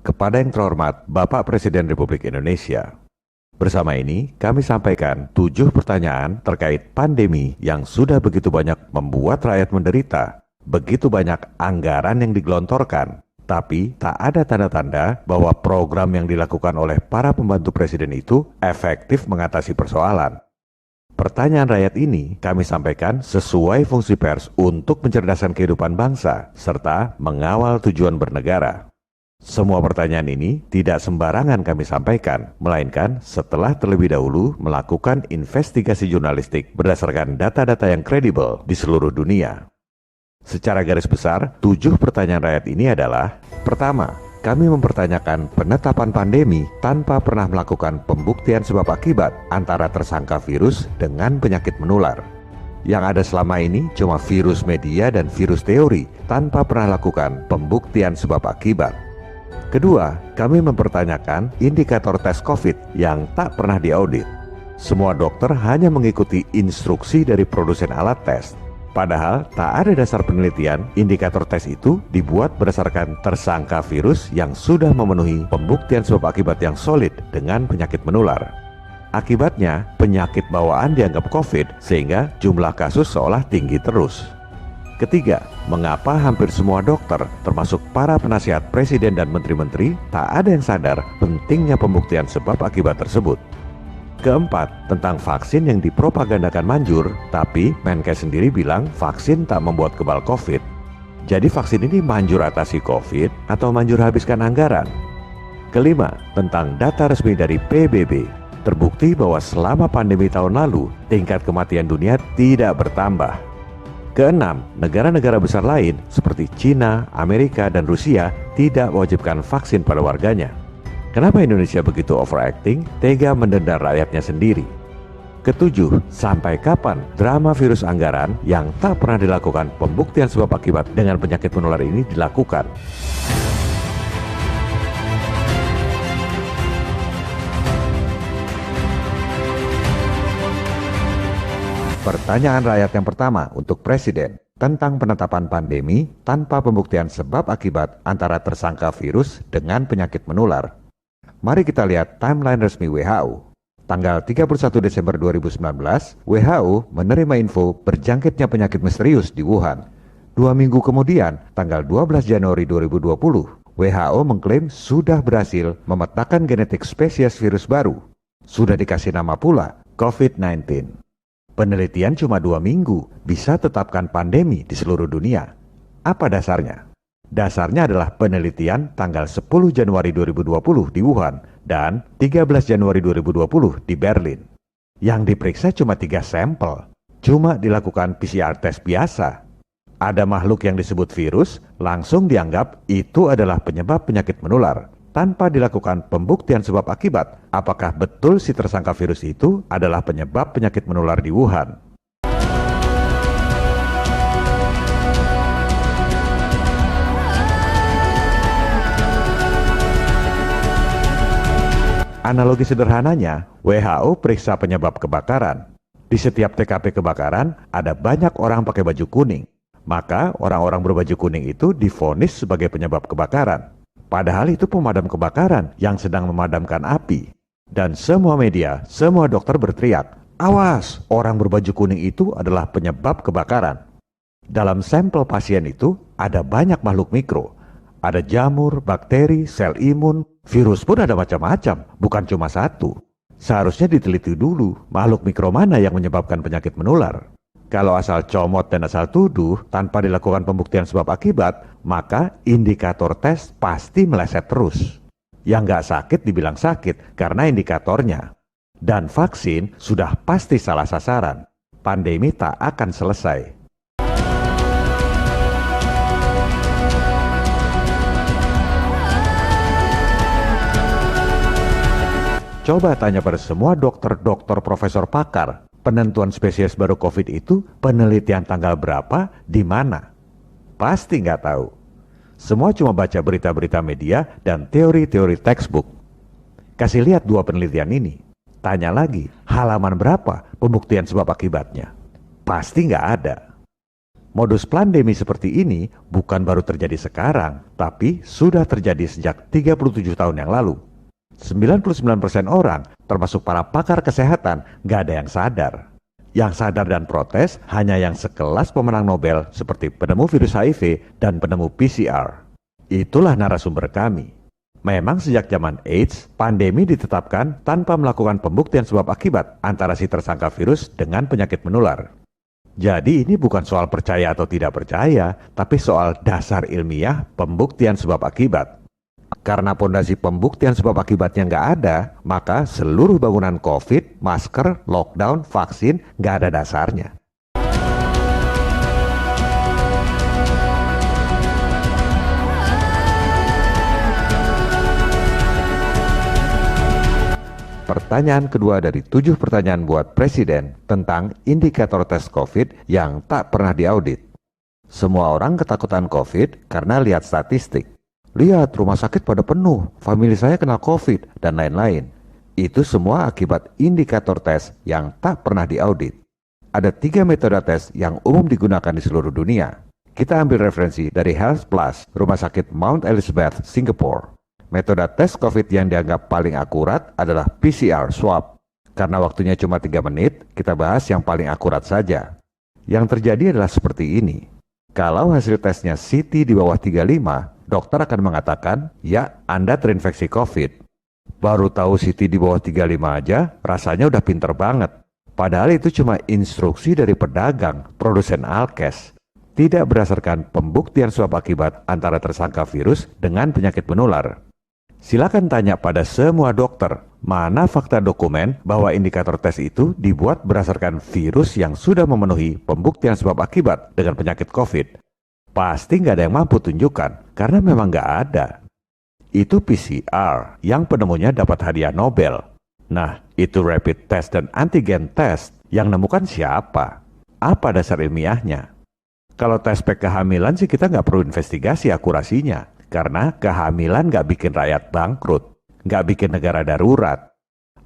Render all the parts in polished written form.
Kepada yang terhormat Bapak Presiden Republik Indonesia. Bersama ini kami sampaikan 7 pertanyaan terkait pandemi yang sudah begitu banyak membuat rakyat menderita, begitu banyak anggaran yang digelontorkan, tapi tak ada tanda-tanda bahwa program yang dilakukan oleh para pembantu presiden itu efektif mengatasi persoalan. Pertanyaan rakyat ini kami sampaikan sesuai fungsi pers untuk mencerdaskan kehidupan bangsa, serta mengawal tujuan bernegara. Semua pertanyaan ini tidak sembarangan kami sampaikan, melainkan setelah terlebih dahulu melakukan investigasi jurnalistik berdasarkan data-data yang kredibel di seluruh dunia. Secara garis besar, 7 pertanyaan rakyat ini adalah: pertama, kami mempertanyakan penetapan pandemi tanpa pernah melakukan pembuktian sebab akibat antara tersangka virus dengan penyakit menular. Yang ada selama ini cuma virus media dan virus teori tanpa pernah lakukan pembuktian sebab akibat. Kedua, kami mempertanyakan indikator tes COVID yang tak pernah diaudit. Semua dokter hanya mengikuti instruksi dari produsen alat tes. Padahal tak ada dasar penelitian indikator tes itu dibuat berdasarkan tersangka virus yang sudah memenuhi pembuktian sebab akibat yang solid dengan penyakit menular. Akibatnya, penyakit bawaan dianggap COVID sehingga jumlah kasus seolah tinggi terus. Ketiga, mengapa hampir semua dokter, termasuk para penasihat presiden dan menteri-menteri, tak ada yang sadar pentingnya pembuktian sebab akibat tersebut. Keempat, tentang vaksin yang dipropagandakan manjur, tapi Menkes sendiri bilang vaksin tak membuat kebal COVID. Jadi vaksin ini manjur atasi COVID atau manjur habiskan anggaran? Kelima, tentang data resmi dari PBB. Terbukti bahwa selama pandemi tahun lalu, tingkat kematian dunia tidak bertambah. Keenam, negara-negara besar lain seperti China, Amerika, dan Rusia tidak mewajibkan vaksin pada warganya. Kenapa Indonesia begitu overacting, tega mendenda rakyatnya sendiri? Ketujuh, sampai kapan drama virus anggaran yang tak pernah dilakukan pembuktian sebab akibat dengan penyakit menular ini dilakukan? Pertanyaan rakyat yang pertama untuk Presiden tentang penetapan pandemi tanpa pembuktian sebab akibat antara tersangka virus dengan penyakit menular. Mari kita lihat timeline resmi WHO. Tanggal 31 Desember 2019, WHO menerima info berjangkitnya penyakit misterius di Wuhan. 2 minggu kemudian, tanggal 12 Januari 2020, WHO mengklaim sudah berhasil memetakan genetik spesies virus baru. Sudah dikasih nama pula, COVID-19. Penelitian cuma 2 minggu bisa tetapkan pandemi di seluruh dunia. Apa dasarnya? Dasarnya adalah penelitian tanggal 10 Januari 2020 di Wuhan dan 13 Januari 2020 di Berlin. Yang diperiksa cuma 3 sampel, cuma dilakukan PCR test biasa. Ada makhluk yang disebut virus, langsung dianggap itu adalah penyebab penyakit menular. Tanpa dilakukan pembuktian sebab akibat, apakah betul si tersangka virus itu adalah penyebab penyakit menular di Wuhan. Analogi sederhananya, WHO periksa penyebab kebakaran. Di setiap TKP kebakaran, ada banyak orang pakai baju kuning. Maka orang-orang berbaju kuning itu divonis sebagai penyebab kebakaran. Padahal itu pemadam kebakaran yang sedang memadamkan api. Dan semua media, semua dokter berteriak, "Awas, orang berbaju kuning itu adalah penyebab kebakaran." Dalam sampel pasien itu ada banyak makhluk mikro. Ada jamur, bakteri, sel imun, virus pun ada macam-macam, bukan cuma satu. Seharusnya diteliti dulu makhluk mikro mana yang menyebabkan penyakit menular. Kalau asal comot dan asal tuduh tanpa dilakukan pembuktian sebab akibat, maka indikator tes pasti meleset terus. Yang nggak sakit dibilang sakit karena indikatornya. Dan vaksin sudah pasti salah sasaran. Pandemi tak akan selesai. Coba tanya pada semua dokter-dokter profesor pakar, penentuan spesies baru COVID itu penelitian tanggal berapa, di mana? Pasti nggak tahu. Semua cuma baca berita-berita media dan teori-teori textbook. Kasih lihat 2 penelitian ini. Tanya lagi, halaman berapa pembuktian sebab akibatnya? Pasti nggak ada. Modus pandemi seperti ini bukan baru terjadi sekarang, tapi sudah terjadi sejak 37 tahun yang lalu. 99% orang, termasuk para pakar kesehatan, nggak ada yang sadar. Yang sadar dan protes hanya yang sekelas pemenang Nobel seperti penemu virus HIV dan penemu PCR. Itulah narasumber kami. Memang sejak zaman AIDS, pandemi ditetapkan tanpa melakukan pembuktian sebab akibat antara si tersangka virus dengan penyakit menular. Jadi ini bukan soal percaya atau tidak percaya, tapi soal dasar ilmiah pembuktian sebab akibat. Karena pondasi pembuktian sebab akibatnya nggak ada, maka seluruh bangunan COVID, masker, lockdown, vaksin nggak ada dasarnya. Pertanyaan kedua dari 7 pertanyaan buat Presiden tentang indikator tes COVID yang tak pernah diaudit. Semua orang ketakutan COVID karena lihat statistik. Lihat rumah sakit pada penuh, famili saya kena COVID, dan lain-lain. Itu semua akibat indikator tes yang tak pernah diaudit. Ada 3 metode tes yang umum digunakan di seluruh dunia. Kita ambil referensi dari Health Plus, Rumah Sakit Mount Elizabeth, Singapore. Metode tes COVID yang dianggap paling akurat adalah PCR swab. Karena waktunya cuma 3 menit, kita bahas yang paling akurat saja. Yang terjadi adalah seperti ini. Kalau hasil tesnya CT di bawah 35, dokter akan mengatakan, ya, Anda terinfeksi COVID. Baru tahu CT di bawah 35 aja, rasanya udah pinter banget. Padahal itu cuma instruksi dari pedagang, produsen alkes. Tidak berdasarkan pembuktian swab akibat antara tersangka virus dengan penyakit menular. Silakan tanya pada semua dokter, mana fakta dokumen bahwa indikator tes itu dibuat berdasarkan virus yang sudah memenuhi pembuktian sebab akibat dengan penyakit COVID. Pasti nggak ada yang mampu tunjukkan, karena memang nggak ada. Itu PCR, yang penemunya dapat hadiah Nobel. Nah, itu rapid test dan antigen test, yang nemukan siapa? Apa dasar ilmiahnya? Kalau tes kehamilan sih kita nggak perlu investigasi akurasinya. Karena kehamilan nggak bikin rakyat bangkrut, nggak bikin negara darurat.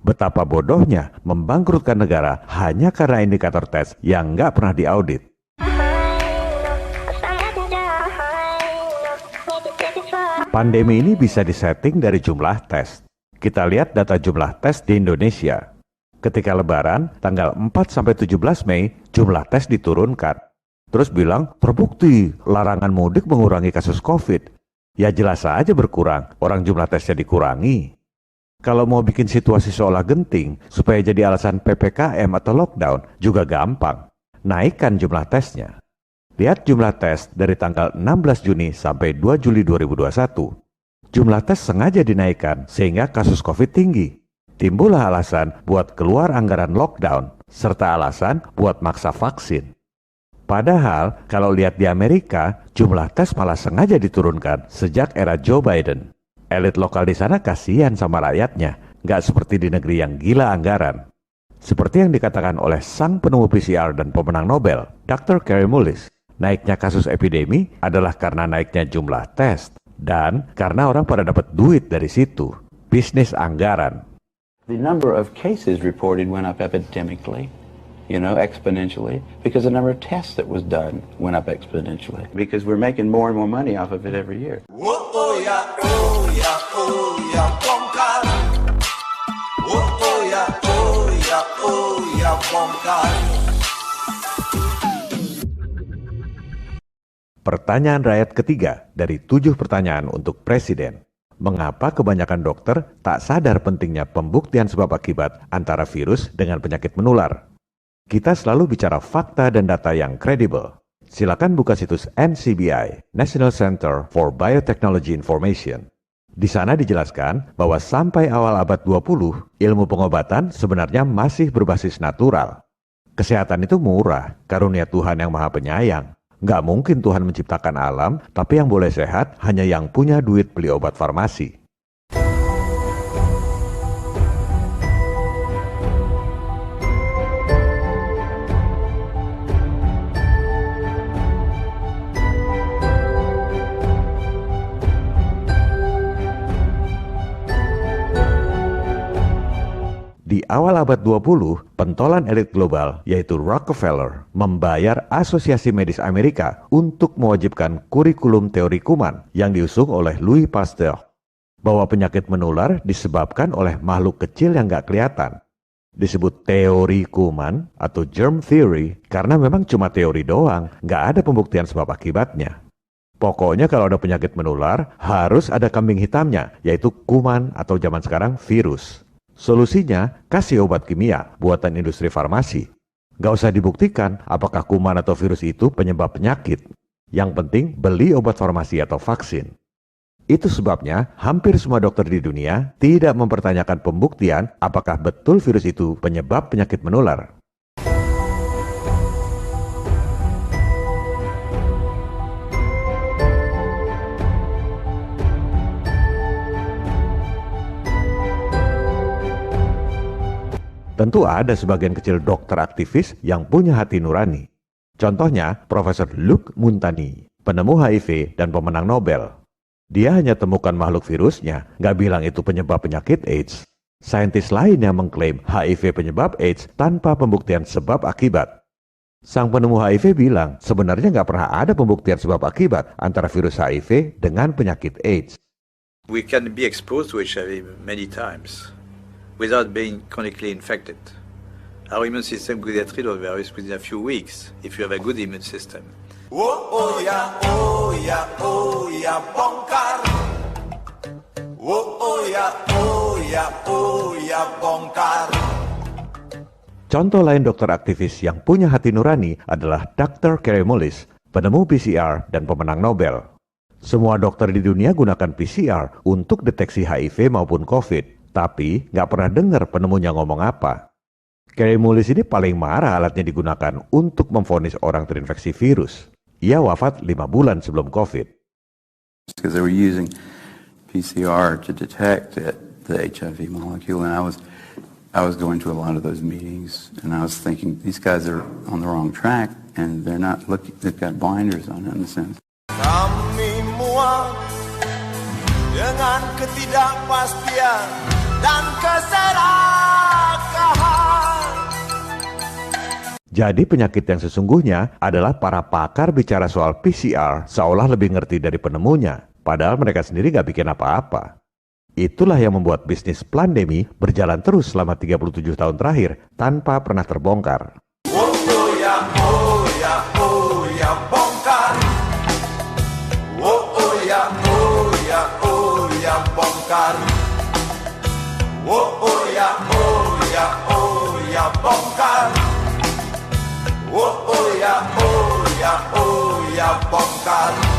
Betapa bodohnya membangkrutkan negara hanya karena indikator tes yang nggak pernah diaudit. Pandemi ini bisa disetting dari jumlah tes. Kita lihat data jumlah tes di Indonesia. Ketika Lebaran, tanggal 4-17 Mei, jumlah tes diturunkan. Terus bilang, terbukti larangan mudik mengurangi kasus COVID. Ya jelas saja berkurang, orang jumlah tesnya dikurangi. Kalau mau bikin situasi seolah genting, supaya jadi alasan PPKM atau lockdown, juga gampang. Naikkan jumlah tesnya. Lihat jumlah tes dari tanggal 16 Juni sampai 2 Juli 2021. Jumlah tes sengaja dinaikkan sehingga kasus COVID tinggi. Timbullah alasan buat keluar anggaran lockdown, serta alasan buat maksa vaksin. Padahal, kalau lihat di Amerika, jumlah tes malah sengaja diturunkan sejak era Joe Biden. Elit lokal di sana kasihan sama rakyatnya, nggak seperti di negeri yang gila anggaran. Seperti yang dikatakan oleh sang penemu PCR dan pemenang Nobel, Dr. Kary Mullis, naiknya kasus epidemi adalah karena naiknya jumlah tes, dan karena orang pada dapat duit dari situ, bisnis anggaran. The number of cases reported went up epidemically. Exponentially, because the number of tests that was done went up exponentially, because we're making more and more money off of it every year. Pertanyaan rakyat ketiga dari 7 pertanyaan untuk Presiden. Mengapa kebanyakan dokter tak sadar pentingnya pembuktian sebab akibat antara virus dengan penyakit menular? Kita selalu bicara fakta dan data yang kredibel. Silakan buka situs NCBI, National Center for Biotechnology Information. Di sana dijelaskan bahwa sampai awal abad 20, ilmu pengobatan sebenarnya masih berbasis natural. Kesehatan itu murah, karunia Tuhan yang Maha Penyayang. Nggak mungkin Tuhan menciptakan alam, tapi yang boleh sehat hanya yang punya duit beli obat farmasi. Di awal abad 20, pentolan elit global yaitu Rockefeller membayar Asosiasi Medis Amerika untuk mewajibkan kurikulum teori kuman yang diusung oleh Louis Pasteur, bahwa penyakit menular disebabkan oleh makhluk kecil yang nggak kelihatan. Disebut teori kuman atau germ theory karena memang cuma teori doang, nggak ada pembuktian sebab akibatnya. Pokoknya kalau ada penyakit menular, harus ada kambing hitamnya, yaitu kuman atau zaman sekarang virus. Solusinya, kasih obat kimia buatan industri farmasi. Nggak usah dibuktikan apakah kuman atau virus itu penyebab penyakit. Yang penting beli obat farmasi atau vaksin. Itu sebabnya hampir semua dokter di dunia tidak mempertanyakan pembuktian apakah betul virus itu penyebab penyakit menular. Tentu ada sebagian kecil dokter aktivis yang punya hati nurani. Contohnya, Profesor Luc Montagny, penemu HIV dan pemenang Nobel. Dia hanya temukan makhluk virusnya, nggak bilang itu penyebab penyakit AIDS. Saintis lain yang mengklaim HIV penyebab AIDS tanpa pembuktian sebab akibat. Sang penemu HIV bilang, sebenarnya nggak pernah ada pembuktian sebab akibat antara virus HIV dengan penyakit AIDS. We can be exposed to HIV many times without being chronically infected. Our immune system could get rid of the virus within a few weeks if you have a good immune system. Oh ya, bongkar. Oh ya, bongkar. Contoh lain dokter aktivis yang punya hati nurani adalah Dr. Kary Mullis, penemu PCR dan pemenang Nobel. Semua dokter di dunia gunakan PCR untuk deteksi HIV maupun COVID. Tapi nggak pernah dengar penemunya ngomong apa. Kary Mullis ini paling marah alatnya digunakan untuk memvonis orang terinfeksi virus. Ia wafat 5 bulan sebelum COVID. Because they were using PCR to detect the HIV molecule, and I was going to a lot of those meetings, and I was thinking these guys are on the wrong track, and they're not looking. They've got blinders on in a sense. Kami muak dengan ketidakpastian dan keserakahan. Jadi penyakit yang sesungguhnya adalah para pakar bicara soal PCR seolah lebih ngerti dari penemunya, padahal mereka sendiri nggak bikin apa-apa. Itulah yang membuat bisnis pandemi berjalan terus selama 37 tahun terakhir tanpa pernah terbongkar. Oh ya, bongkar. Oh ya, bongkar. Oh ya, bongkar. Oh ya, bongkar.